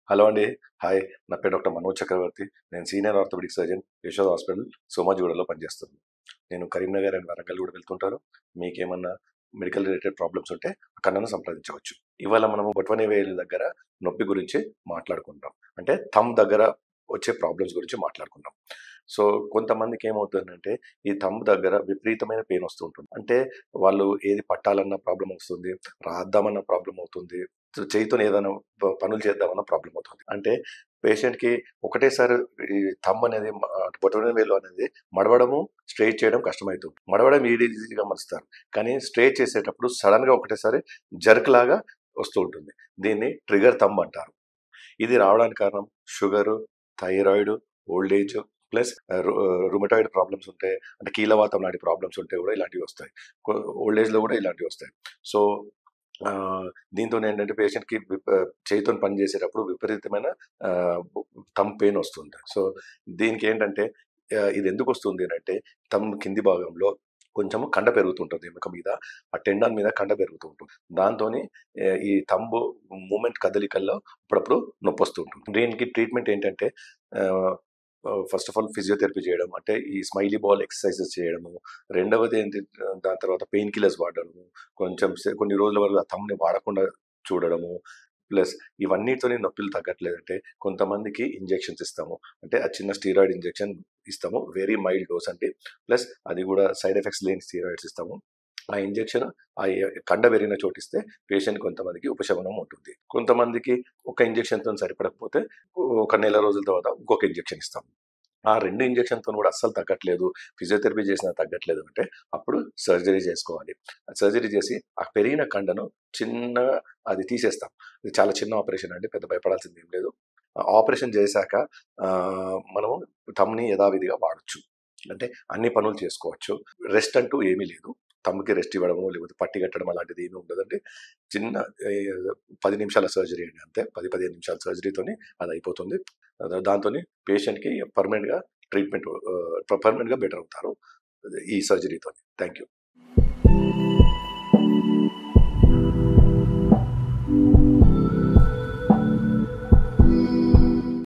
Hello అండి. Hi. నా పేరు డాక్టర్ మనోజ్ చక్రవర్తి. నేను senior orthopaedic surgeon Yashoda hospital సోమాజిగూడలో పనిచేస్తున్నాను. నేను కరీంనగర్ అండ్ వరంగల్ కూడా వెళ్తుంటాను. మీకేమన్నా మెడికల్ రిలేటెడ్ ప్రాబ్లమ్స్ ఉంటే అక్కడ నన్ను సంప్రదించవచ్చు. ఇవాళ మనము బొటనవేలు వేలు దగ్గర నొప్పి గురించి మాట్లాడుకుంటాం. అంటే థంబ్ దగ్గర వచ్చే ప్రాబ్లమ్స్ గురించి మాట్లాడుకుందాం. సో, కొంతమందికి ఏమవుతుందంటే ఈ థంబ్ దగ్గర విపరీతమైన పెయిన్ వస్తూ ఉంటుంది. అంటే వాళ్ళు ఏది పట్టాలన్న ప్రాబ్లమ్ వస్తుంది, రాద్దామన్న ప్రాబ్లమ్ అవుతుంది, చేయితోని ఏదైనా పనులు చేద్దామన్న ప్రాబ్లమ్ అవుతుంది. అంటే పేషెంట్‌కి ఒకటేసారి ఈ థంబ్ అనేది బొటన వేలు అనేది మడవడము, స్ట్రెయిట్ చేయడం కష్టమైతుంది. మడవడం ఈజీగా మలుస్తారు. కానీ స్ట్రెయిట్ చేసేటప్పుడు సడెన్‌గా ఒకటేసారి జర్క్ లాగా వస్తూ ఉంటుంది. దీన్ని ట్రిగ్గర్ థంబ్ అంటారు. ఇది రావడానికి కారణం sugar, thyroid, old age plus rheumatoid problems ఉంటే, అంటే కీళ్ళవాతం లాంటి ప్రాబ్లమ్స్ ఉంటే కూడా ఇలాంటివి వస్తాయి. ఓల్డ్ ఏజ్‌లో కూడా ఇలాంటివి వస్తాయి. సో, దీంతోనేంటంటే పేషెంట్‌కి చేయితోని పని చేసేటప్పుడు విపరీతమైన థంబ్ పెయిన్ వస్తుంది. సో, దీనికేంటంటే ఇదెందుకొస్తుంది అనంటే థంబ్ కింది భాగంలో కొంచెము కండ పెరుగుతుంటది ఎముక మీద. ఆ టెండాన్ మీద కండ పెరుగుతూ ఉంటుంది. దాంతోని ఈ థంబ్ మూవ్‌మెంట్ కదలికల్లో అప్పుడప్పుడు నొప్పొస్తూ ఉంటుంది. దీనికి ట్రీట్‌మెంట్ ఏంటంటే ఆహ్, ఫస్ట్ ఆఫ్ ఆల్ ఫిజియోథెరపీ చేయడం. అంటే ఈ స్మైలీ బాల్ ఎక్సర్‌సైజెస్ చేయడము. రెండవది ఏంటి, దాని తర్వాత పెయిన్ కిల్లర్స్ వాడడము. కొంచెం కొన్ని రోజుల వరకు ఆ థంబ్‌ని వాడకుండా చూడడము. ప్లస్ ఇవన్నిటితోని నొప్పులు తగ్గట్లేదంటే కొంతమందికి ఇంజెక్షన్స్ ఇస్తాము. అంటే ఆ చిన్న స్టీరాయిడ్ ఇంజెక్షన్ ఇస్తాము. వెరీ మైల్డ్ డోస్ అండి. ప్లస్ అది కూడా సైడ్ ఎఫెక్ట్స్ లేని స్టీరాయిడ్స్ ఇస్తాము. ఆ ఇంజెక్షన్ కండ పెరిగిన చోటిస్తే పేషెంట్ కొంతమందికి ఉపశమనం ఉంటుంది. కొంతమందికి ఒక ఇంజెక్షన్‌తోని సరిపడకపోతే ఒక నెల రోజుల తర్వాత ఇంకొక ఇంజెక్షన్ ఇస్తాం. ఆ 2 ఇంజెక్షన్‌తోని కూడా అస్సలు తగ్గట్లేదు, ఫిజియోథెరపీ చేసినా తగ్గట్లేదు అంటే అప్పుడు సర్జరీ చేసుకోవాలి. సర్జరీ చేసి ఆ పెరిగిన కండను చిన్నగా అది తీసేస్తాం. ఇది చాలా చిన్న ఆపరేషన్ అండి. పెద్ద భయపడాల్సింది ఏం లేదు. ఆపరేషన్ చేశాక మనము థంబ్‌ని యథావిధిగా వాడొచ్చు. అంటే అన్ని పనులు చేసుకోవచ్చు. రెస్ట్ అంటూ ఏమీ లేదు. థంబ్‌కి రెస్ట్ ఇవ్వడము, లేకపోతే పట్టి కట్టడం అలాంటిది ఏమీ ఉండదండి. చిన్న 10 నిమిషాల సర్జరీ అండి అంతే. 10, 15 నిమిషాల సర్జరీతోని అది అయిపోతుంది. దాంతోని పేషెంట్‌కి పర్మనెంట్‌గా ట్రీట్మెంట్ పర్మనెంట్‌గా బెటర్ అవుతారు ఈ సర్జరీతోని. Thank you.